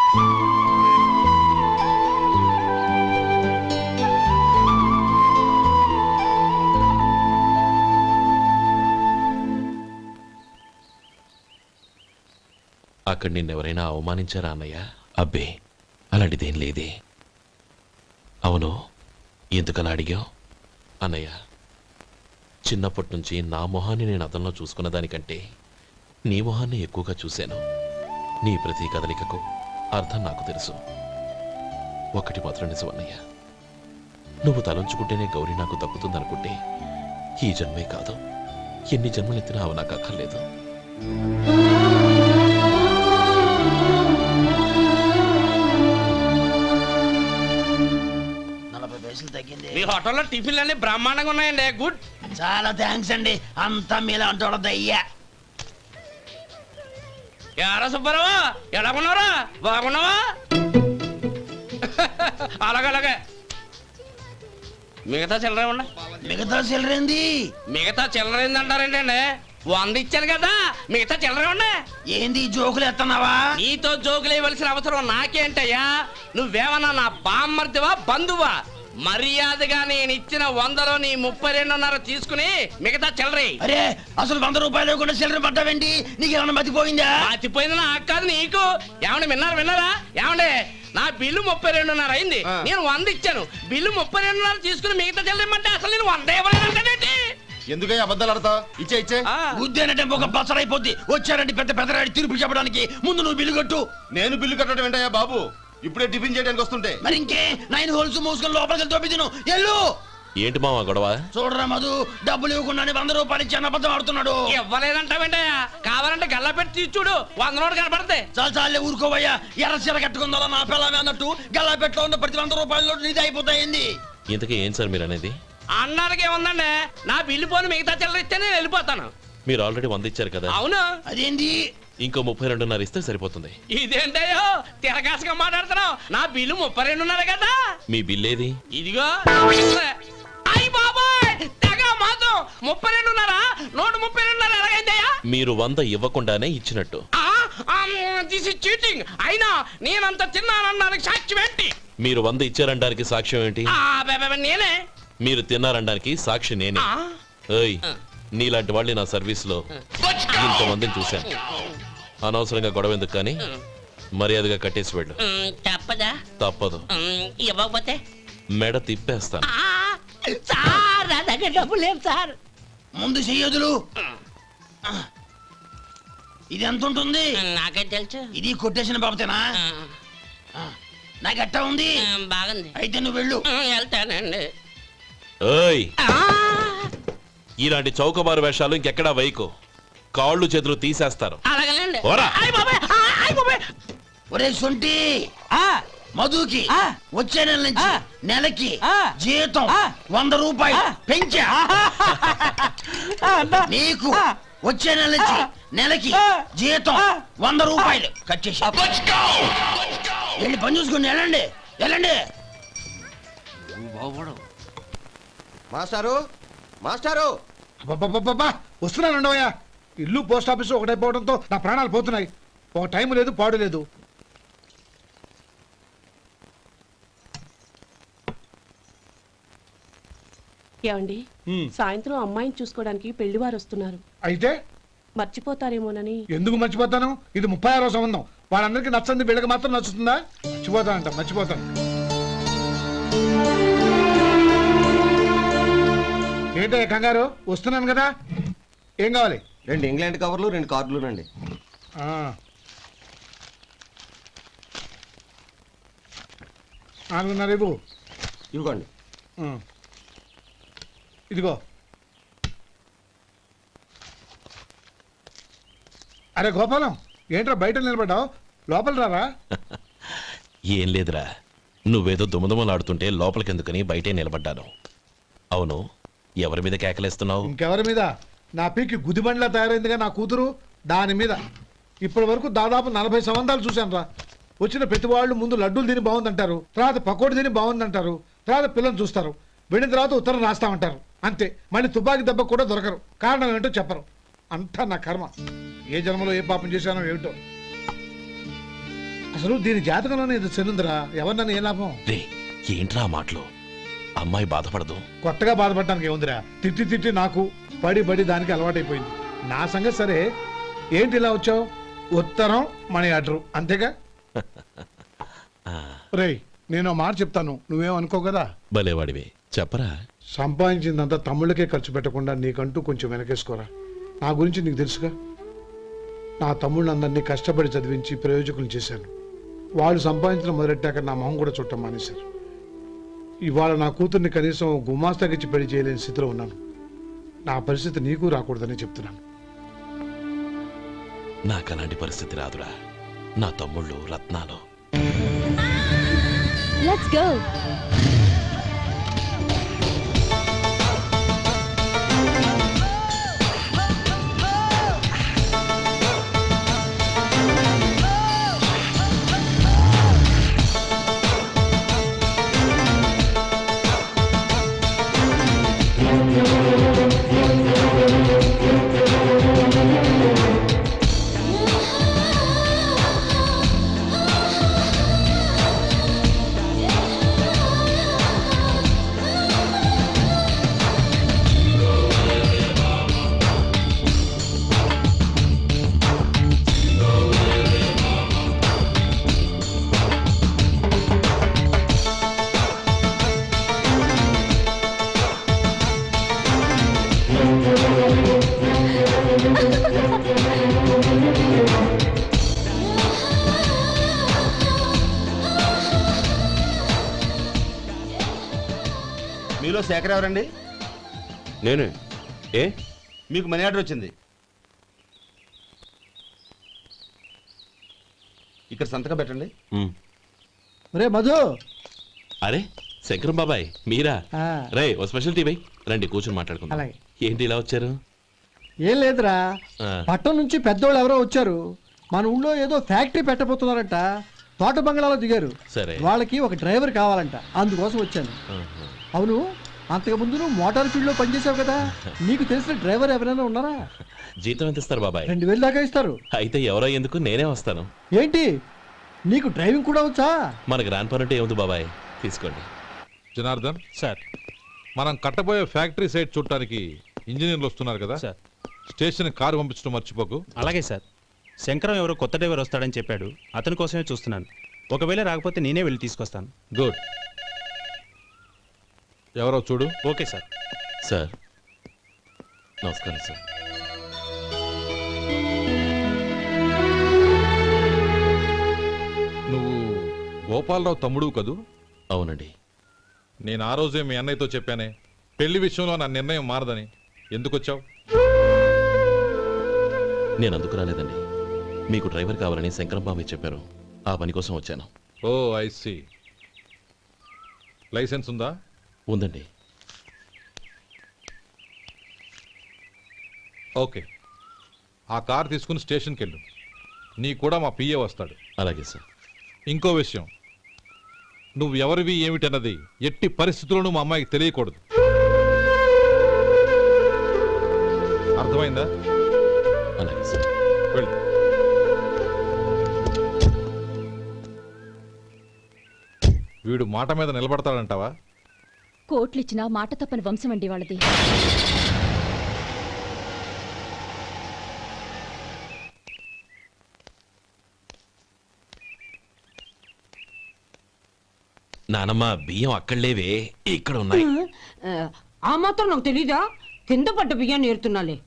అక్కడ నిన్నెవరైనా అవమానించారా అన్నయ్య? అబ్బే, అలాంటిదేం లేదే. అవును, ఎందుకలా అడిగావు? అన్నయ్య, చిన్నప్పటి నుంచి నా మొహాన్ని నేను అతనిలో చూసుకున్న దానికంటే నీ మొహాన్ని ఎక్కువగా చూశాను. నీ ప్రతి కదలికకు అర్థం నాకు తెలుసు. ఒకటి మాత్రం నిజం అన్నయ్య, నువ్వు తలంచుకుంటేనే గౌరీ నాకు దక్కుతుందనుకుంటే ఈ జన్మే కాదు, ఎన్ని జన్మలెత్తినా అవి నాకు అక్కర్లేదు. మీ హోటల్లో టిఫిన్లు అన్ని బ్రహ్మాండంగా ఉన్నాయండి. గుడ్, చాలా థ్యాంక్స్ అండి. అంతా మీలా అంటోడదయ్యా. యారా సుబ్బారావు, ఎలాగున్నారా? బాగున్నావా? అలాగే మిగతా చిల్లర ఉన్నా. మిగతా చిల్లరేంది? మిగతా చిల్లర ఏందంటారండి అండి? 100 ఇచ్చాను కదా, మిగతా చిల్లర ఉన్నా. ఏంది జోకులు ఎత్తన్నావా? నీతో జోకులు ఇవ్వాల్సిన అవసరం నాకేంటయ్యా? నువ్వేమన్నా నా బామ్మర్దివా, బంధువా? మర్యాదగా నేను ఇచ్చిన 100లో నీ 32.5 తీసుకుని మిగతా చిల్లరి. అరే, అసలు 100 రూపాయలు కూడా చిల్లర పడ్డావేంటి? నీకేమన్నా మతిపోయిందా? మతిపోయింది నాకు కాదు, నీకు. ఏమండి విన్నారా? ఏమండి, నా బిల్లు 32.5 అయింది. నేను 100 ఇచ్చాను. బిల్లు 32.5 తీసుకుని మిగతా చిల్లరమంటే అసలు నేను 100 ఇవ్వలేదంటే ఎందుకయ్యా అబద్ధాలు ఆడతా? ఇచ్చే బుద్ధేనంటే ఒక బసరైపోద్ది. వచ్చారంటే పెద్ద పెద్దరాడి తీర్పు చెప్పడానికి ముందు నువ్వు బిల్లు కట్టు. నేను బిల్లు కట్టడం ఏంటయ్యా బాబు? ఇప్పుడే టిఫిన్ చేయడానికి వస్తుంటే మరి ఇంకే 9 హోల్స్ మూసుకొని లోపలికి తోపి తిను. ఎల్లు. ఏంటి మావా గొడవ? చూడరా మధు, డబ్బులు ఇవ్వకుండానే 100 రూపాయలు ఇచ్చి అబద్ధం ఆడుతున్నాడు. ఇవ్వలేదంటావేంటయ్యా? కావాలంటే గల్లా పెట్టి తీర్చుడు, 100 నోటు కనపడతాయి. చాలే ఊరుకోవయ్యా. ఎర్ర చీర కట్టుకుందా నా పిల్లమే అన్నట్టు గల్లా పెట్లో ఉన్న ప్రతి 100 రూపాయలు నీది అయిపోతాయింది. ఇంతకీ ఏం సార్ మీరు అనేది? అన్నానికి ఏముందండి, నా బిల్లు పోని మిగతా చిల్లర ఇస్తే నేను వెళ్ళిపోతాను. మీరు ఆల్రెడీ 100 ఇచ్చారు కదా. అవును. అదేంటి? ఇంకో 32.5 ఇస్తే సరిపోతుంది. ఇదేంటయ్యో తిరగాసుగా మాట్లాడుతున్నావు? నా బిల్లు 32.5 కదా. మీ బిల్ ఏది? ఇదిగో. అయ్య బాబాయ్, తెగ మాతో 32.5, 132.5 ఎలాగైందయ్యా? మీరు 100 ఇవ్వకుండానే ఇచ్చినట్టు. This is cheating. అయినా నేనంత తిన్నానన్నానికి సాక్ష్యం ఏంటి? మీరు 100 ఇచ్చారనడానికి సాక్ష్యం ఏంటి? నేనే. మీరు తిన్నారనడానికి సాక్షి నేనే. ఏయ్, నీలాంటి వాళ్ళని నా సర్వీస్ లో ఇంతమందిని చూశాను. అనవసరంగా గొడవ ఎందుకు, కానీ మర్యాదగా కట్టేసి వెళ్ళు. తప్పదా? తప్పదు. ఇవ్వకపోతే మెడ తిప్పేస్తాను. సార్, నా దగ్గర డబ్బు లేదు సార్. ముందు చెయ్యదులు. ఇది ఎంత ఉంటుంది? నాకే తెలుసు. ఇది కొట్టేసిన బాబతేనా? నాకు అట్టా ఉంది. బాగుంది. అయితే నువ్వు వెళ్ళు. వెళ్తానండి. ఏయ్, ఇలాంటి చౌకబారు వేషాలు ఇంకెక్కడా వైకు. కాళ్ళు చేతులు తీసేస్తారు. అలాగేనండి. ఒరే సొంటి, మధుకి వచ్చే నెల నుంచి నెలకి జీతం 100 రూపాయలు పెంచా. నీకు వచ్చే నెల నుంచి నెలకి జీతం 100 రూపాయలు కట్ చేసి వెళ్ళి పని చూసుకుని వెళ్ళండి. మాస్టారు, మాస్టారు, వస్తున్నాను. ఇల్లు పోస్ట్ ఆఫీసు ఒకటైపోవడంతో నా ప్రాణాలు పోతున్నాయి. ఒక టైం లేదు, పాడు లేదు. ఏమండి, సాయంత్రం అమ్మాయిని చూసుకోవడానికి పెళ్లివారు వస్తున్నారు. అయితే మర్చిపోతారేమోనని. ఎందుకు మర్చిపోతాను? ఇది 36వ సంబంధం. వాళ్ళందరికీ నచ్చంది, వీళ్ళకి మాత్రం నచ్చుతుందా? మర్చిపోతాను. ఏంటో కంగారు? వస్తున్నాను కదా. ఏం కావాలి? 2 ఇంగ్లాండ్ కవర్లు, 2 కార్డులు రండి. రేపు ఇవ్వండి. ఇదిగో. అరే గోపాలం, ఏంట్రా బయట నిలబడ్డావు? లోపల రారా. ఏం లేదురా, నువ్వేదో దుమదుమలాడుతుంటే లోపలికెందుకని బయటే నిలబడ్డాను. అవును, ఎవరి మీద కేకలేస్తున్నావు? ఇంకెవరి మీద? నా పీకి గుదిబండ్లా తయారైందిగా నా కూతురు, దాని మీద. ఇప్పటి వరకు దాదాపు 40 సంబంధాలు చూశాను రా. వచ్చిన ప్రతి వాళ్ళు ముందు లడ్డూలు తిని బాగుందంటారు, తర్వాత పకోడి తిని బాగుందంటారు, తర్వాత పిల్లలు చూస్తారు, వెళ్ళిన తర్వాత ఉత్తరం రాస్తామంటారు. అంతే. మళ్ళీ తుపాకీ దెబ్బ కూడా దొరకరు. కారణం ఏంటో చెప్పరు. అంతా నా కర్మ. ఏ జన్మలో ఏ పాపం చేశానో ఏమిటో. అసలు దీని జాతకంలోనే ఇది చెల్లుందిరా. ఎవరినన్నా ఏ లాభం? రే ఏంట్రా ఆ మాటలు? అమ్మాయి బాధపడదు. కొత్తగా బాధపడటానికి ఏముందిరా? తిట్టి తిట్టి నాకు పడి దానికి అలవాటైపోయింది. నా సంగతి సరే, ఏంటి ఇలా వచ్చావు? ఉత్తరం మనీ ఆర్డర్ అంతేగా? రేయ్ నేను మాట చెప్తాను, నువ్వేం అనుకో కదా. భలేవాడివే, చెప్పరా. సంపాదించిందంతా తమ్ముళ్ళకే ఖర్చు పెట్టకుండా నీకంటూ కొంచెం వెనకేసుకోరా. నా గురించి నీకు తెలుసుగా. నా తమ్ముళ్ళందరినీ కష్టపడి చదివించి ప్రయోజకులు చేశాను. వాళ్ళు సంపాదించడం మొదలెట్టాక నా మొహం కూడా చుట్టం మానేశారు. ఇవాళ నా కూతుర్ని కనీసం గుమాస్తాకిచ్చి పెళ్లి చేయలేని స్థితిలో ఉన్నాను. నా పరిస్థితి నీకు రాకూడదని చెప్తున్నాను. నాకు అలాంటి పరిస్థితి రాదురా. నా తమ్ముళ్ళు రత్నాలు. Let's go. మీలో శేఖర్ ఎవరండి? నేనే. ఏ మీకు మనీ ఆర్డర్ వచ్చింది. ఇక్కడ సంతకం పెట్టండి. రే మధు. అరే శంకరం బాబాయ్ మీరా? ఆ. రే ఓ స్పెషల్ టీ బై. రండి కూర్చొని మాట్లాడుకుందాం. అలాగే. ఏంటి ఇలా వచ్చారు? ఏం లేదురా, ఆ. పట్టణం నుంచి పెద్దోళ్ళు ఎవరో వచ్చారు. మన ఊళ్ళో ఏదో ఫ్యాక్టరీ పెట్టబోతున్నారంట. తోట బంగ్లాలో దిగారు. సరే. వాళ్ళకి ఒక డ్రైవర్ కావాలంట, అందుకోసం వచ్చాను. ఆహా. అవును, అంతకు ముందు నువ్వు మోటార్ ఫీల్డ్ లో పనిచేసావు కదా, నీకు తెలిసిన డ్రైవర్ ఎవరైనా ఉన్నారా? జీతం ఎంత ఇస్తారు బాబాయ్? 2000 దాకా ఇస్తారు. అయితే ఎవరో ఎందుకు, నేనే వస్తాను. ఏంటి, నీకు డ్రైవింగ్ కూడా వచ్చా? మనకు రాని పని అంటే ఏముంది బాబాయ్, తీసుకోండి. జనార్దన్ సార్. మనం కట్టబోయే ఫ్యాక్టరీ సైట్ చూడటానికి ఇంజనీర్లు వస్తున్నారు కదా సార్. స్టేషన్ కారు పంపించడం మర్చిపోకు. అలాగే సార్. శంకరం ఎవరో కొత్త డ్రైవర్ వస్తాడని చెప్పాడు, అతని కోసమే చూస్తున్నాను. ఒకవేళ రాకపోతే నేనే వెళ్ళి తీసుకొస్తాను. గుడ్. ఎవరో చూడు. Okay sir. సార్ నమస్కారం సార్. నువ్వు గోపాలరావు తమ్ముడు కదూ? అవునండి. నేను ఆ రోజే మీ అన్నయ్యతో చెప్పానే, పెళ్లి విషయంలో నా నిర్ణయం మారదని. ఎందుకు వచ్చావు? నేను అందుకు రాలేదండి. మీకు డ్రైవర్ కావాలని శంకరం బాబాయ్ చెప్పారు, ఆ పని కోసం వచ్చాను. ఓ ఐ సీ. లైసెన్స్ ఉందా? ఉందండి. ఓకే, ఆ కార్ తీసుకుని స్టేషన్కి వెళ్ళు. నీ కూడా మా పిఏ వస్తాడు. అలాగే సార్. ఇంకో విషయం, నువ్వు ఎవరివి ఏమిటన్నది ఎట్టి పరిస్థితుల్లోనూ మా అమ్మాయికి తెలియకూడదు. అర్థమైందా? అలాగే సార్. వెళ్ళు. వీడు మాట మీద నిలబడతాడంటావా? కోట్లిచ్చినా మాట తప్పని వంశం అండి వాళ్ళది. నానమ్మ బియ్యం అక్కడలేవే, ఇక్కడ ఉన్నాయి. ఆ మాత్రం నాకు తెలీదా? కింద పడ్డ బియ్యాన్ని ఏరుతున్నాలే.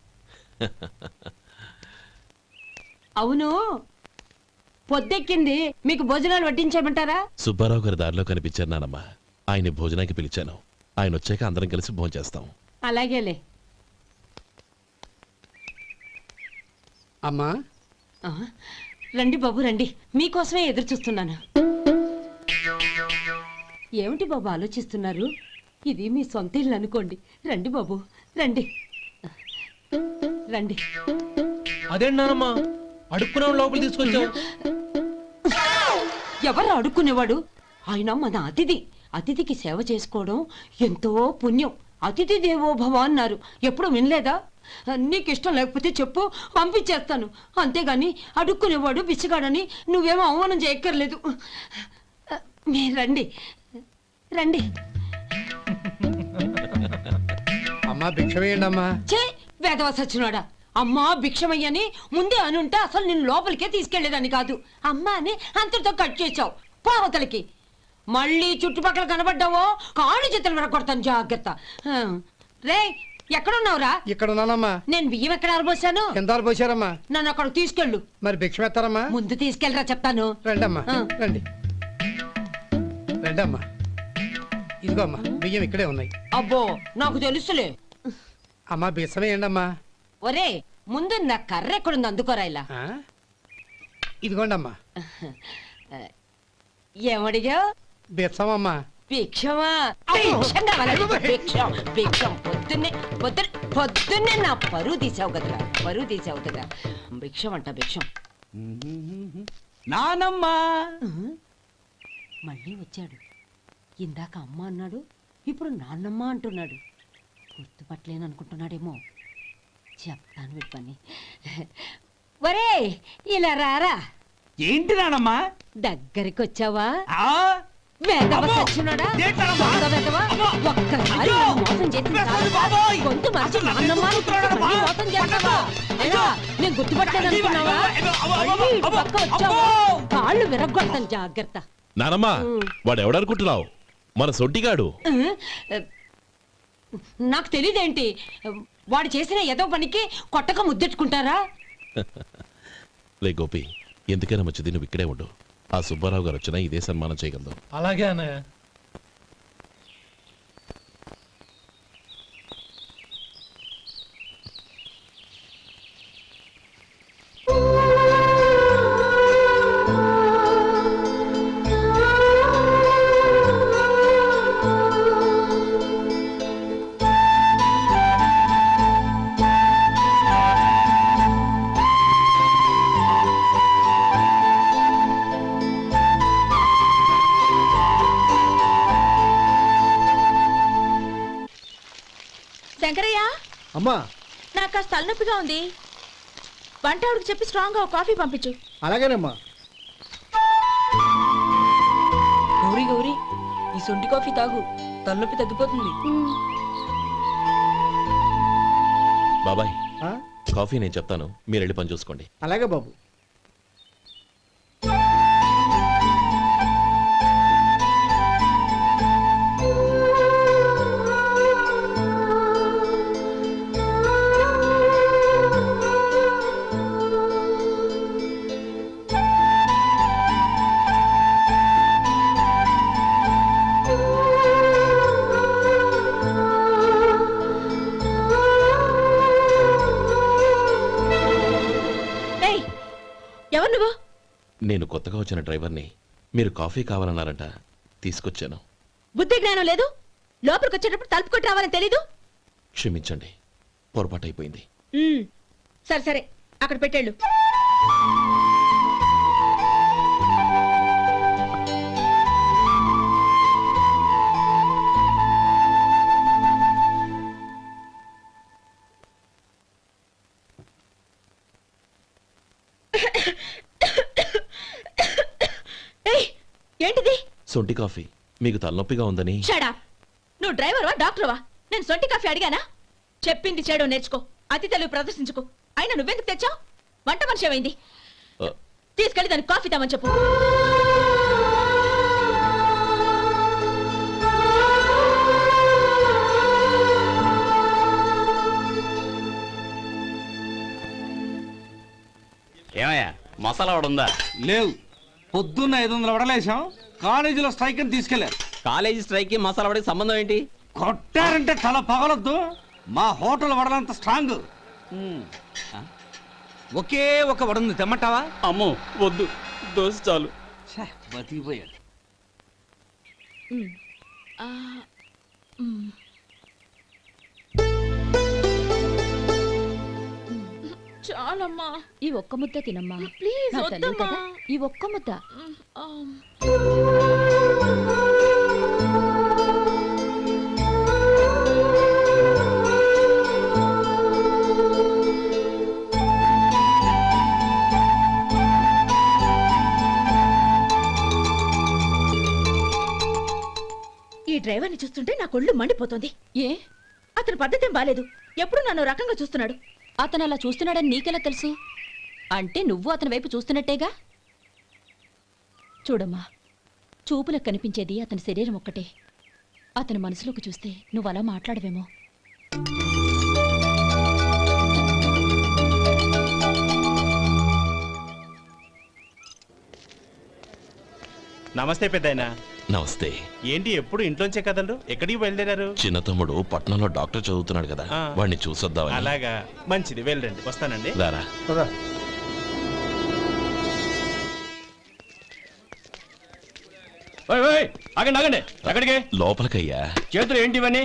అవును, పొద్దెక్కింది, మీకు భోజనాలు వడ్డించమంటారా? సుబ్బారావు గారి దారిలో కనిపించారు నానమ్మ. ఆయన భోజనానికి పిలిచాను. ఆయన వచ్చాక అందరం కలిసి భోజనం చేస్తాం. అలాగేలే. అమ్మా ఆ, రండి బాబు రండి, మీకోసమే ఎదురు చూస్తున్నాను. ఏమిటి బాబు ఆలోచిస్తున్నారు? ఇది మీ సొంత ఇల్లు అనుకోండి. రండి బాబు రండి రండి. అదేంటమ్మా అడుక్కునే లోపల తీసుకొచ్చావు? ఎవరు అడుక్కునేవాడు? ఆయన మన అతిథి. అతిథికి సేవ చేసుకోవడం ఎంతో పుణ్యం. అతిథి దేవో భవ అన్నారు, ఎప్పుడు వినలేదా? నీకు ఇష్టం లేకపోతే చెప్పు, పంపించేస్తాను. అంతేగాని అడుక్కునేవాడు బిచ్చగాడని నువ్వేమో అవమానం చేయక్కర్లేదు. మీరు రండి రండి. అమ్మా భిక్ష వేయండి అమ్మా. చే వేదవ సచ్చినాడా, అమ్మా భిక్షమయ్యని ముందే అనుంటే అసలు నేను లోపలికే తీసుకెళ్లేదని కాదు. అమ్మా అని అంతటితో కట్ చేసావు. పావతలకి మళ్ళీ చుట్టుపక్కల కనబడ్డావో కాళ్ళు చేతులు విరగొడతాను, జాగ్రత్త. రే ఎక్కడున్నావురా? ఇక్కడ ఉన్నానమ్మా. నేను బియ్యం ఎక్కడ ఆరబోసాను? ఎంత పోసారమ్మా? నన్ను అక్కడ తీసుకెళ్ళు. మరి భిక్ష పెడతారమ్మా? ముందు తీసుకెళ్ళరా చెప్తాను. రండమ్మా ఆ. రండి రండమ్మా. ఇదిగో అమ్మా బియ్యం ఇక్కడే ఉన్నాయి. అబ్బో నాకు తెలుసులే. అమ్మా బిచ్చం వేయండి అమ్మా. ఒరే ముందు నా కర్ర ఎక్కడుంది, అందుకోరా ఇలా. ఇదిగోండి అమ్మా. ఏమడిగా? బిచ్చమమ్మా. భిక్షమా? భిక్షం కావాలండి, భిక్షం భిక్షం. పొద్దున్నే నా పరువు తీసావు కదరా, పరువు తీసావు కదా. భిక్షం అంట భిక్షం. నానమ్మా మళ్ళీ వచ్చాడు. ఇందాక అమ్మ అన్నాడు, ఇప్పుడు నాన్నమ్మ అంటున్నాడు. గుర్తుపట్టలేననుకుంటున్నాడేమో. చెప్తాను వీడి పని. ఒరే ఇలా రారా. ఏంటి నానమ్మా? దగ్గరికి వచ్చావా? వేదవ సచ్చినోడా, దొంగ వేదవ. ఒక్కసారి నన్ను మోసం చేసింది చాలు. గొంతు మార్చి నాన్నమ్మ అని మళ్ళీ మోసం చేస్తావా? అయినా నేను గుర్తుపట్టలేదనుకున్నావా? మళ్ళీ ఇటు పక్క వచ్చావా కాళ్ళు విరగొడతాను, జాగ్రత్త. నానమ్మా వాడెవడనుకుంటున్నావు? మన సొంటిగాడు. నాకు తెలియదేంటి, వాడు చేసిన ఏదో పనికి కొట్టక ముద్దెట్టుకుంటారా? లే గోపి, ఎందుకైనా మంచిది నువ్వు ఇక్కడే ఉండు. ఆ సుబ్బారావు గారు వచ్చినా ఇదే సన్మానం చేయగలదు. అలాగే అన్నయ్య. శంకరయ్య, అమ్మా నాకు కాస్త తలనొప్పిగా ఉంది. వంట ఆవిడకి చెప్పి స్ట్రాంగ్ గా కాఫీ పంపించు. అలాగేనమ్మా. గౌరీ గౌరీ, ఈ సొంటి కాఫీ తాగు, తలనొప్పి తగ్గిపోతుంది. బాబాయ్ కాఫీ నేను చెప్తాను, మీరు వెళ్ళి పని చూసుకోండి. అలాగే బాబు. ఎవరు నువ్వు? నేను కొత్తగా వచ్చిన డ్రైవర్ని. మీరు కాఫీ కావాలన్నారంట, తీసుకొచ్చాను. బుద్ధి జ్ఞానం లేదు. లోపలికి వచ్చేటప్పుడు తలుపు కొట్టి రావాలని తెలీదు. క్షమించండి, పొరపాటు అయిపోయింది. సరే సరే, అక్కడ పెట్టేళ్ళు. ఏంటిది? సొంటి కాఫీ. మీకు తలనొప్పిగా ఉందని. షడా, నువ్వు డ్రైవర్వా డాక్టర్వా? నేను సొంటి కాఫీ అడిగానా? చెప్పింది చేయడం నేర్చుకో, అతి తెలివి ప్రదర్శించుకో. అయినా నువ్వెందుకు తెచ్చావు? వంట మనిషి ఏమైంది? తీసుకెళ్ళి దానికి కాఫీ తామని చెప్పు. ఏమయ్యా మసాలా వాడు ఉందా? లేవు. పొద్దున్న 500 వడలేసాం. కాలేజీలో స్ట్రైక్ అని తీసుకెళ్లారు. కాలేజీ స్ట్రైక్ కి మసాలా వాడికి సంబంధం ఏంటి? కొట్టారంటే తల పగలొద్దు. మా హోటల్ వడలంత స్ట్రాంగ్. ఒకే ఒక వడుంది, తెమ్మంటావా? అమ్మో వద్దు, దోశ చాలు. బతికిపోయాడు. చాలమ్మా, ఈ ఒక్క ముద్ద తినమ్మా ప్లీజ్. నా తల్లి కదా, ఈ ఒక్క ముద్ద. డ్రైవర్ని చూస్తుంటే నా కొళ్ళు మండిపోతుంది. ఏ అతని పద్ధతేం బాలేదు. ఎప్పుడు నన్ను రకంగా చూస్తున్నాడు. అతను అలా చూస్తున్నాడని నీకెలా తెలుసు? అంటే నువ్వు అతని వైపు చూస్తున్నట్టేగా. చూడమ్మా, చూపులకు కనిపించేది అతని శరీరం ఒక్కటే. అతని మనసులోకి చూస్తే నువ్వు అలా మాట్లాడవేమో. నమస్తే పెద్దాయనా. నమస్తే. ఏంటి ఎప్పుడు ఇంట్లోంచే కదలరు? ఎక్కడికి బయలుదేరారు? చిన్న తమ్ముడు పట్నంలో డాక్టర్ చదువుతున్నాడు కదా, ఆ. వాడిని చూసొద్దామని. అలాగా, మంచిది, వెళ్ళండి. వస్తానండి. రారా. పద. ఆగండి ఆగండి, ఎక్కడికి? లోపలికయ్యా. చేతులు ఏంటి ఇవన్నీ?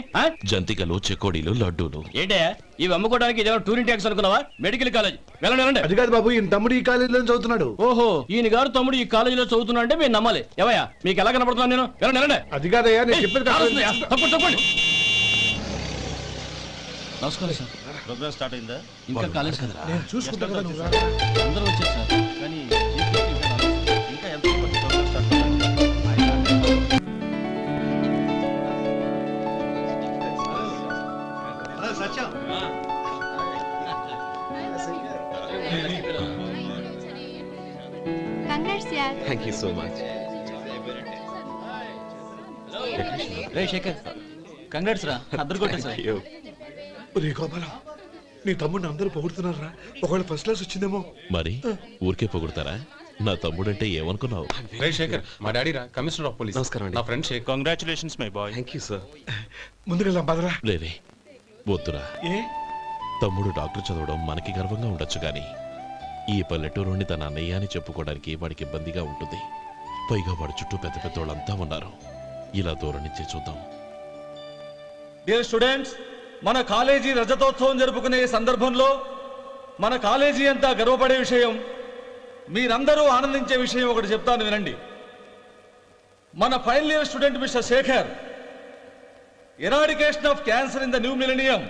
జంతికలు, చెకోడీలు, లడ్డూలు. ఏంటే ఇవి అమ్ముకోవడానికి ఇదేమో టూరింగ్ ట్యాక్స్ అనుకున్నావా? మెడికల్ కాలేజ్, వెళ్ళండి వెళ్ళండి. అది కాదు బాబు, ఈయన తమ్ముడు ఈ కాలేజీలో చదువుతున్నాడు. ఓహో, ఈయన గారు తమ్ముడు ఈ కాలేజీలో చదువుతున్నా అంటే మీరు నమ్మాలి. ఎవయా మీకు ఎలా కనపడుతున్నాను నేను? వెళ్ళండి వెళ్ళండి. అది కాదయ్యా, నేను చెప్పేది కాదు. తప్పండి తప్పండి. నమస్కారం సార్. ప్రోగ్రామ్ స్టార్ట్ అయిందా? ఇంకా కాలేజ్ కదా, నేను చూసుకుంటా కదా నువ్వు రా. అందరూ వచ్చారు సార్, కానీ ఇంకా ఎంత ప్రోగ్రామ్ స్టార్ట్ అవ్వాలి? Thank you so much. రే శేఖర్, కంగ్రాట్స్ రా, అద్దరు కొట్టేసారు. ఒరే గోపాలం, నీ తమ్ముడిని అందరూ పొగుడుతున్నారా? ఒకవేళ ఫస్ట్ క్లాస్ వచ్చిందేమో. మరి ఊరికే పొగుడతారా? నా తమ్ముడంటే ఏమనుకున్నావు? శేఖర్, మా డాడీ రా, కమిషనర్ ఆఫ్ పోలీస్. నమస్కారం. నా friend Shekhar. Congratulations my boy. Thank you sir. ముందుకెళ్దాం పదరా. లేదే, వద్దురా. ఏ తమ్ముడు డాక్టర్ చదవడం మనకి గర్వంగా ఉండొచ్చు, కానీ ఈ పల్లెటూరుని తన అన్నయ్య అని చెప్పుకోవడానికి వాడికి ఇబ్బందిగా ఉంటుంది. పైగా వాడి చుట్టూ పెద్ద పెద్దోళ్ళంతా ఉన్నారు. ఇలా దూరం నుంచే చూద్దాం. డియర్ స్టూడెంట్స్, మన కాలేజీ రజతోత్సవం జరుపుకునే సందర్భంలో మన కాలేజీ అంతా గర్వపడే విషయం, మీరందరూ ఆనందించే విషయం ఒకటి చెప్తాను వినండి. మన final year student mister Shekhar eradication of cancer in the new millennium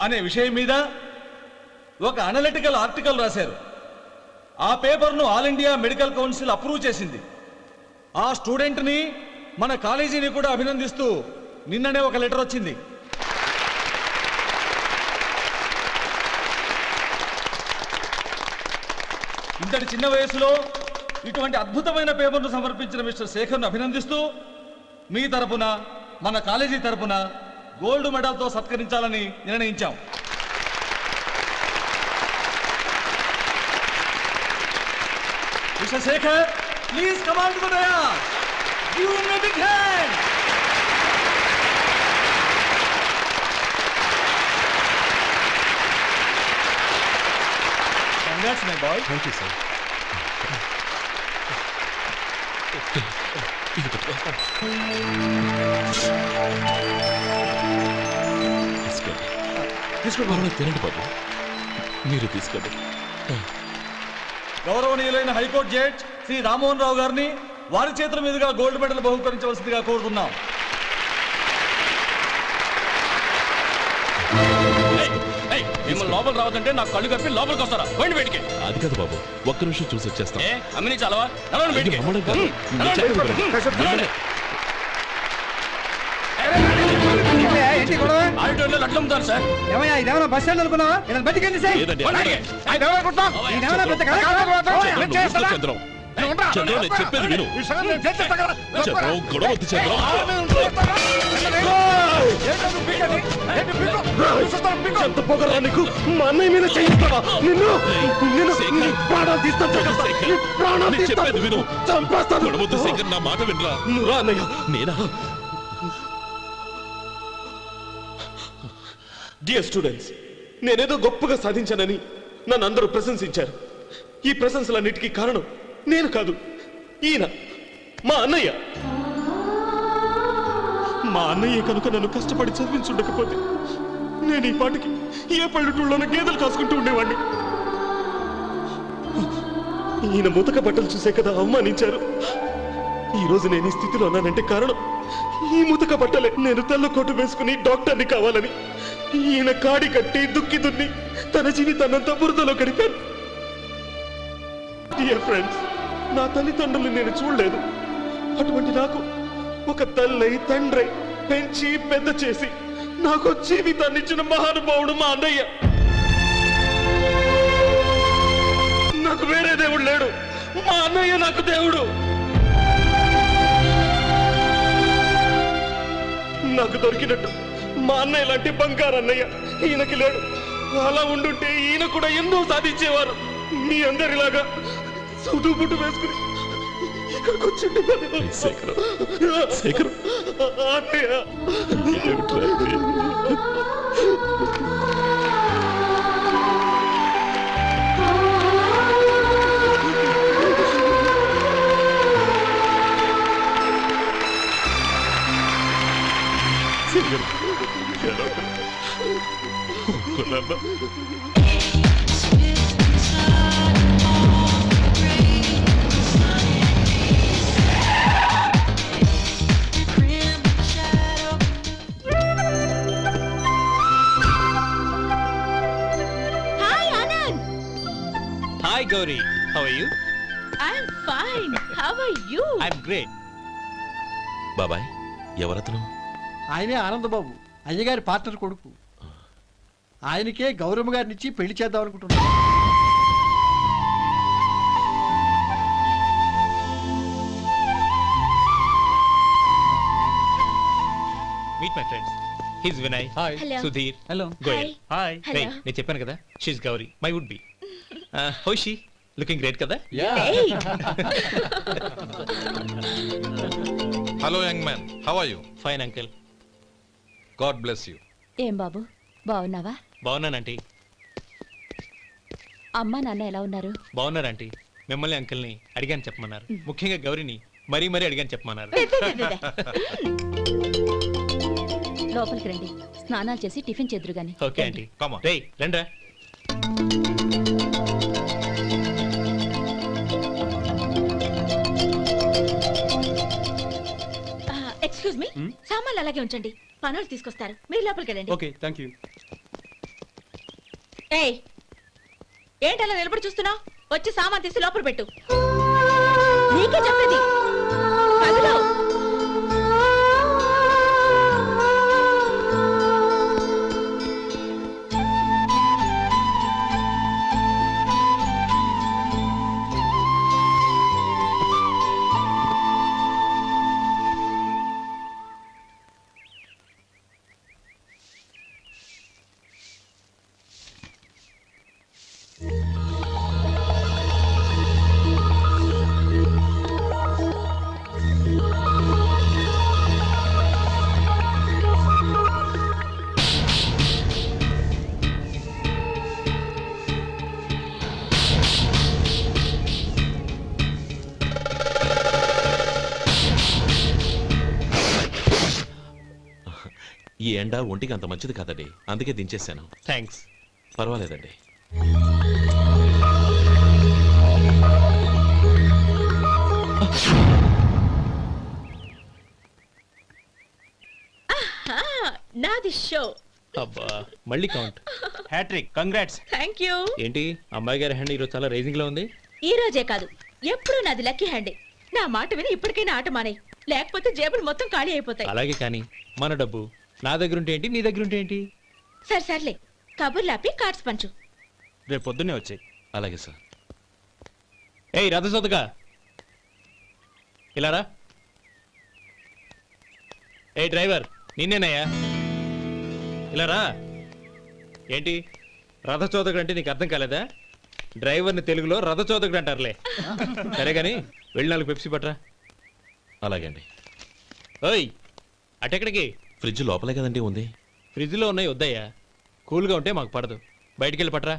అనే విషయం మీద ఒక అనలిటికల్ ఆర్టికల్ రాశారు. ఆ పేపర్ను all India medical council approve చేసింది. ఆ స్టూడెంట్ని, మన కాలేజీని కూడా అభినందిస్తూ నిన్ననే ఒక లెటర్ వచ్చింది. ఇంతటి చిన్న వయసులో ఇటువంటి అద్భుతమైన పేపర్ను సమర్పించిన మిస్టర్ శేఖర్ను అభినందిస్తూ మీ తరపున, మన కాలేజీ తరపున గోల్డ్ మెడల్తో సత్కరించాలని నిర్ణయించాం. Mister Shekhar, please come on to the dais. Give him a big hand. Congrats my boy. Thank you sir. తీసుకోండి, తినండి బాబు. మీరు తీసుకోండి. గౌరవనీయులైన హైకోర్టు జడ్జ్ శ్రీ రామ్మోహన్ రావు గారిని వారి చేతుల మీదుగా గోల్డ్ మెడల్ బహుకరించవలసిందిగా కోరుతున్నాం. మిమ్మల్ని లోపల రావద్దంటే నాకు కళ్ళు కప్పి లోపలికి వస్తారా? పోయింది బయటికి. అది కాదు బాబు, ఒక్క నిమిషం చూసి వచ్చేస్తాం. అమ్మిని చాలవా? నడవండి బయటికి. మమ్మల్ని కాదు, మీరు చెప్పండి. నడవండి. ఆడిటోరియంలో లడ్లు అమ్ముతారు సార్. ఏమయ్యా, ఇదేమన్నా బస్ స్టాండ్ అనుకున్నావా? ఇలా బతికేంటి సార్? లేదండి. ఇదేమన్నా పెద్ద కళ కాదు. చంద్రం, చంద్రం, నేను చెప్పేది విను. చంద్రం, గొడవ వద్దు చంద్రం. ఎంత పొగరా నీకు? మా అన్నయ్య మీద చేయిస్తావా? నిన్ను ప్రాణాలు తీస్తాను. చెప్పేది విను. చంపేస్తాను. గొడవద్దు శేఖర్, నా మాట వినరా. నువ్వు రా అన్నయ్య. నేనా? డియర్ స్టూడెంట్స్, నేనేదో గొప్పగా సాధించానని నన్ను అందరూ ప్రశంసించారు. ఈ ప్రశంసలన్నిటికీ కారణం నేను కాదు, ఈయన మా అన్నయ్య. మా అన్నయ్య కనుక నన్ను కష్టపడి చదివించుండకపోతే నేను ఈ పాటికి ఏ పల్లెటూళ్ళలోనూ గేదెలు కాసుకుంటూ ఉండేవాడిని. ఈయన ముతక బట్టలు చూసే కదా అవమానించారు. ఈ రోజు నేను ఈ స్థితిలో ఉన్నానంటే కారణం ఈ ముతక బట్టలే. నేను తెల్ల కోటు వేసుకుని డాక్టర్ని కావాలని ఈయన కాడి కట్టి దుక్కి దున్ని తన జీవితాన్నంతా బురదలో గడిపాను. డియర్ ఫ్రెండ్స్, నా తల్లిదండ్రులు నేను చూడలేదు. అటువంటి నాకు ఒక తల్లై తండ్రి పెంచి పెద్ద చేసి నాకు జీవితాన్ని ఇచ్చిన మహానుభావుడు మా అన్నయ్య. నాకు వేరే దేవుడు లేడు, మా అన్నయ్య నాకు దేవుడు. నాకు దొరికినట్టు మా అన్నయ్య లాంటి బంగారు అన్నయ్య ఈయనకి లేడు. అలా ఉండుంటే ఈయన కూడా ఎన్నో సాధించేవారు. మీ అందరిలాగా సూటు బుట్టు వేసుకుని ఇక్కడికి వచ్చిండు అన్నయ్య. Hi Anand. Hi Gauri, how are you? I'm fine. How are you? I'm great. బాబాయ్, ఎవరతను? ఆయనే ఆనందబాబు, అయ్యగారి పార్ట్నర్ కొడుకు. ఆయనకే గౌరమ్మ గారిని ఇచ్చి పెళ్లి చేద్దాం అనుకుంటున్నాను. Meet my friends. His Vinay. Hi. Hello. Sudheer. Hello. Goyal. Hi. Hello. నేను చెప్పాను కదా, she's Gauri, my would be. How she? Looking great కదా? Hey. Hello young man, how are you? Fine uncle. God bless you. ఏం బాబు బాగున్నావా? బాగున్నానంటీ. అమ్మా నాన్న ఎలా ఉన్నారు? బాగున్నారంటీ. మిమ్మల్ని అంకుల్ని అడిగాను చెప్పమన్నారు. ముఖ్యంగా గౌరీని మరీ మరీ అడిగాను చెప్పమన్నారు. లోపలికి రండి, స్నానాలు చేసి టిఫిన్ చేద్దురు గాని. Okay aunty. Come on. రేయ్ రండ్రా. ఎక్స్క్యూజ్ మీ, సామాన్లు అలాగే ఉంచండి, పనులు తీసుకొస్తారు. మీరు లోపలికి వెళ్ళండి. Okay, thank you. ఏయ్, ఏంటలా నిలబడి చూస్తున్నావు? వచ్చి సామాన్ తీసి లోపల పెట్టు. నీకే చెప్పేది. కదులు. ఈ ఎండ ఒంటికి అంత మంచిది కాదండి, అందుకే దించేశాను. థ్యాంక్స్. పర్వాలేదండి. నాది షో. అబ్బా, మళ్ళీ count. Hat trick, congrats. Thank you. ఏంటి అమ్మాయి గారి హ్యాండ్ ఈరోజు చాలా రైజింగ్ లో ఉంది? ఈ రోజే కాదు, ఎప్పుడు నాది లక్కీ హ్యాండే. నా మాట విని ఇప్పటికైనా ఆట మానే, లేకపోతే జేబులు మొత్తం ఖాళీ అయిపోతాయి. అలాగే కానీ మన డబ్బు నా దగ్గర ఉంటే ఏంటి, నీ దగ్గర ఉంటే ఏంటి? సరే సర్లే, కబుర్లాపి కార్డ్స్ పంచు. రేపు పొద్దున్నే వచ్చాయి. అలాగే సార్. ఏయ్ రథసోదగా, ఇలా రా. ఏ డ్రైవర్, నిన్నేనయ్యా, ఇలా రా. ఏంటి రథచోదకుడు అంటే నీకు అర్థం కాలేదా? డ్రైవర్ని తెలుగులో రథచోదకుడు అంటారులే. సరే కానీ వెళ్ళి 4 పెప్సీ పట్రా. అలాగే అండి. ఓయ్, అటెక్కడికి? ఫ్రిడ్జ్ లోపలే కదండి ఉంది. ఫ్రిడ్జ్లో ఉన్నాయి వద్దయ్యా, కూల్గా ఉంటే మాకు పడదు. బయటికి వెళ్ళి పట్రా.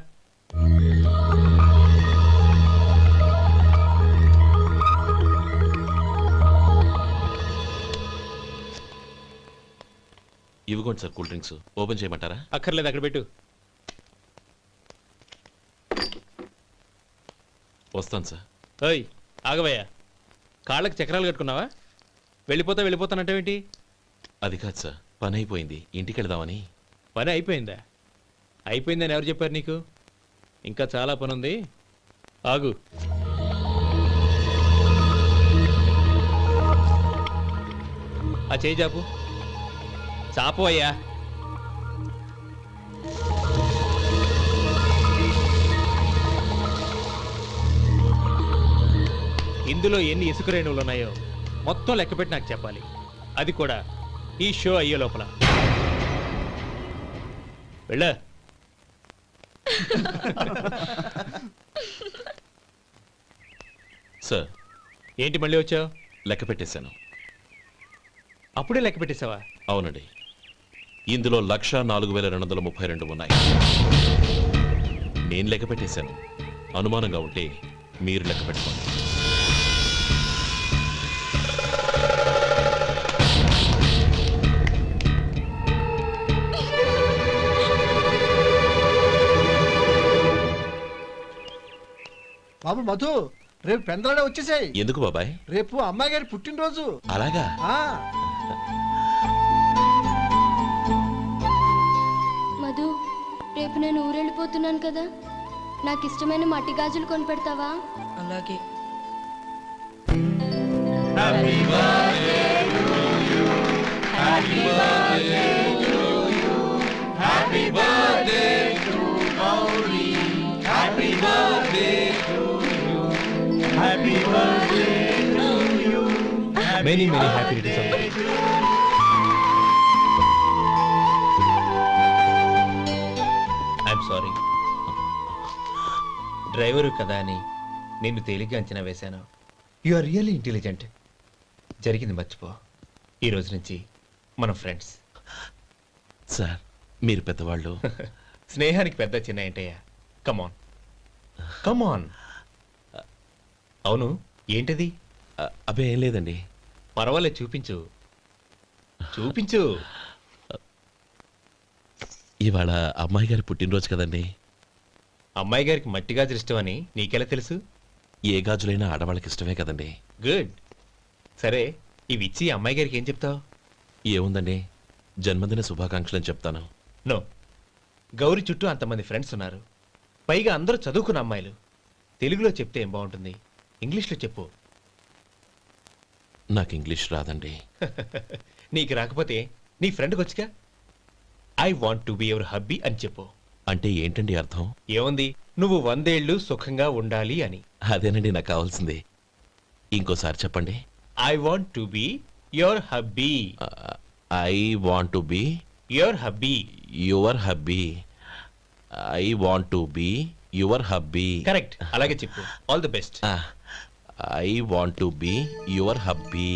ఇవ్వకోండి సార్, కూల్ డ్రింక్స్. ఓపెన్ చేయమంటారా? అక్కర్లేదు, అక్కడ పెట్టు. వస్తాను సార్. ఓయ్ ఆగవయ్యా, కాళ్ళకి చక్రాలు కట్టుకున్నావా? వెళ్ళిపోతానంటావేంటి? అది కాదు సార్, పని అయిపోయింది, ఇంటికి వెళదామని. పని అయిపోయిందా? అయిపోయిందని ఎవరు చెప్పారు నీకు? ఇంకా చాలా పని ఉంది, ఆగు. ఆ చేయి చాపు. చాపు అయ్యా. ఇందులో ఎన్ని ఇసుక రేణువులు ఉన్నాయో మొత్తం లెక్కపెట్టి నాకు చెప్పాలి. అది కూడా ఈ షో అయ్యే లోపల. వెళ్ళ. సార్, ఏంటి మళ్ళీ వచ్చావు? లెక్క పెట్టేశాను. అప్పుడే లెక్క పెట్టేశావా? అవునండి. ఇందులో 1,04,232 ఉన్నాయి. నేను లెక్క పెట్టేశాను. అనుమానంగా ఉంటే మీరు లెక్క పెట్టుకోండి. బాబు మధు, రేపు పెందలాడే వచ్చేసాయి. ఎందుకు బాబాయ్? రేపు అమ్మాయి గారి పుట్టినరోజు. అలాగా? మధు, రేపు నేను ఊరెళ్ళిపోతున్నాను కదా, నాకు ఇష్టమైన మట్టి గాజులు కొనిపెడతావా? అలాగే. Many happy returns of the day. I'm sorry. Driver కదా అని నిన్ను తేలిగ్గా అంచనా వేశాను. You are really intelligent. జరిగింది మర్చిపో. ఈ రోజు నుంచి మనం ఫ్రెండ్స్. సార్, మీరు పెద్దవాళ్ళు. స్నేహానికి పెద్ద చిన్న ఏంటయ్యా? కమాన్ కమాన్. అవును, ఏంటది? అబ్బే ఏం లేదండి. పర్వాలేదు, చూపించు చూపించు. ఇవాళ అమ్మాయి గారి పుట్టినరోజు కదండి. అమ్మాయి గారికి మట్టి గాజులు ఇష్టమని నీకెలా తెలుసు? ఏ గాజులైనా ఆడవాళ్ళకి ఇష్టమే కదండి. గుడ్. సరే, ఇవి ఇచ్చి అమ్మాయి గారికి ఏం చెప్తావు? ఏముందండి, జన్మదిన శుభాకాంక్షలని చెప్తాను. నో, గౌరీ చుట్టూ అంతమంది ఫ్రెండ్స్ ఉన్నారు. పైగా అందరూ చదువుకున్న అమ్మాయిలు. తెలుగులో చెప్తే ఏం బాగుంటుంది? ఇంగ్లీష్లో చెప్పు. నాకు ఇంగ్లీష్ రాదండి. నీకు రాకపోతే నీ ఫ్రెండ్కి వచ్చిగా I want to be your hubby అని చెప్పు. అంటే ఏంటండి అర్థం? ఏముంది, నువ్వు 100 ఏళ్ళు సుఖంగా ఉండాలి అని. అదేనండి నాకు కావాల్సింది. ఇంకోసారి చెప్పండి. I want to be your hubby. I want to be your hubby. Your hubby. I want to be your hubby. Correct, అలాగే చెప్పు. All the best. I want to be your hubby.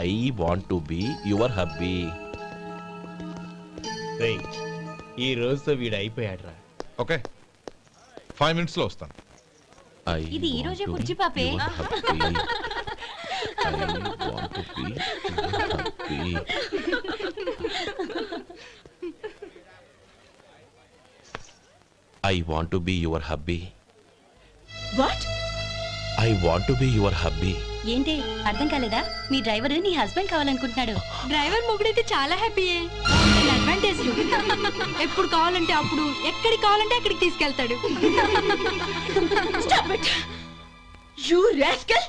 I want to be your hubby. ఈ రోజుతో వీడు అయిపోయాడురా. Okay, 5 minutes లో వస్తాను. ఇది ఈ రోజే కుర్చీ పాపే. I want to be your hubby. What? I want to be your hubby. ఏంటి అర్థం కాలేదా? మీ డ్రైవర్ నీ హస్బెండ్ కావాలనుకుంటున్నాడు. డ్రైవర్ మొగుడైతే చాలా హ్యాపీయే. అడ్వాంటేజ్లు. ఎప్పుడు కావాలంటే అప్పుడు, ఎక్కడికి కావాలంటే అక్కడికి తీసుకెళ్తాడు. Stop it! You rascal!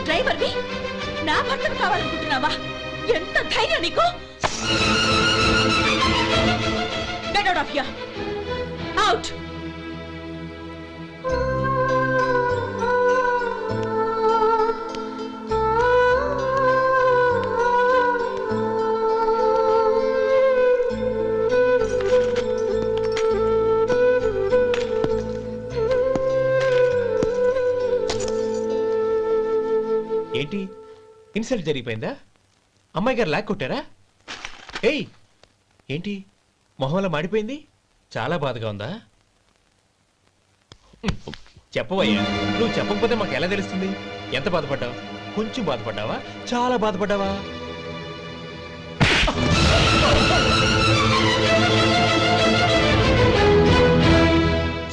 Driver వి నా భర్తను కావాలనుకుంటున్నావా? ఎంత ధైర్యం నీకు? Get out of here! Out! ఏంటి, ఇన్సల్ట్ జరిగిపోయిందా? అమ్మాయి గారు లాక్ కొట్టారా? ఏయ్, ఏంటి మొహంలో మాడిపోయింది? చాలా బాధగా ఉందా? చెప్పవయ్యా. నువ్వు చెప్పకపోతే మాకు ఎలా తెలుస్తుంది? ఎంత బాధపడ్డావు? కొంచెం బాధపడ్డావా? చాలా బాధపడ్డావా?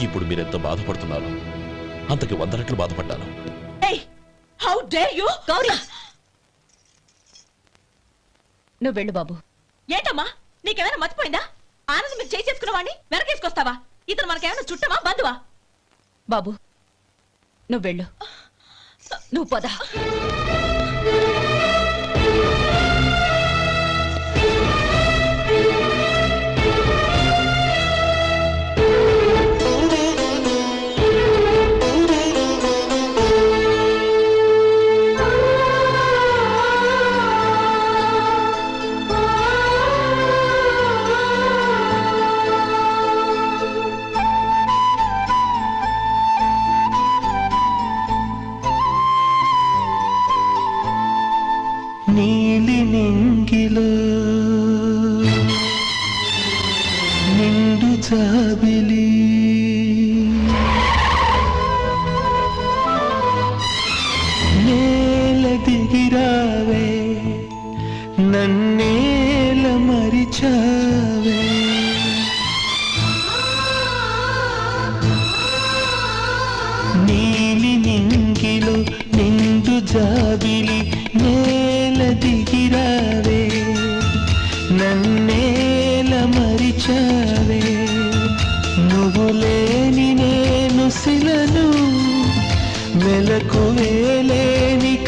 ఇప్పుడు మీరెంత బాధపడుతున్నారు, అంతకి 100 రెట్లు బాధపడ్డాను. How dare you? గౌరీ, నువ్వు వెళ్ళు బాబు. ఏంటమ్మా, నీకేమైనా మర్చిపోయిందా? ఆనందం మీరు చేసుకున్న వాడిని వెనకేసుకొస్తావా? ఇతను మనకేమైనా చుట్టమా బంధువా? బాబు నువ్వు వెళ్ళు. నువ్వు పద. నీలి నింగిలో నిండు జాబిలి నేల దిగిరావే నన్నేల మరిచావే నీలి నింగిలో నిండు జాబిలి నేల దిగిరావే నన్నేల మరిచావే నువ్వు లేని నేను శిలను మెలకువేలేని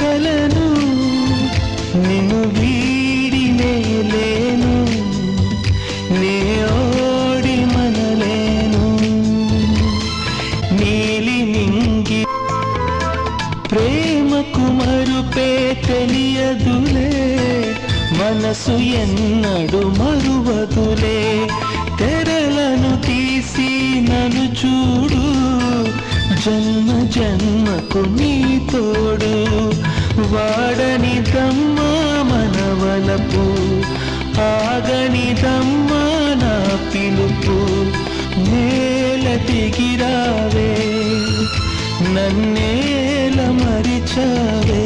కలను నిన్ను వీడినే లేను నే ఓడి మనలేను నీలి నింగి ప్రేమకు మరుపే తెలియదులే మనసు ఎన్నడు మరువదులే తెరలను తీసి నన్ను చూడు జన్మ జన్మకు నీ తోడు వాడని దమ్మ మనవలపు ఆగని దమ్మ నా పిలుపు నేల దిగిరావే నన్నేల మరిచావే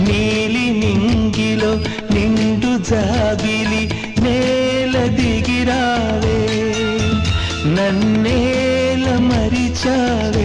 నీలి నింగిలో నిండు జాబిలి నేల దిగిరావే నన్నేల మరిచావే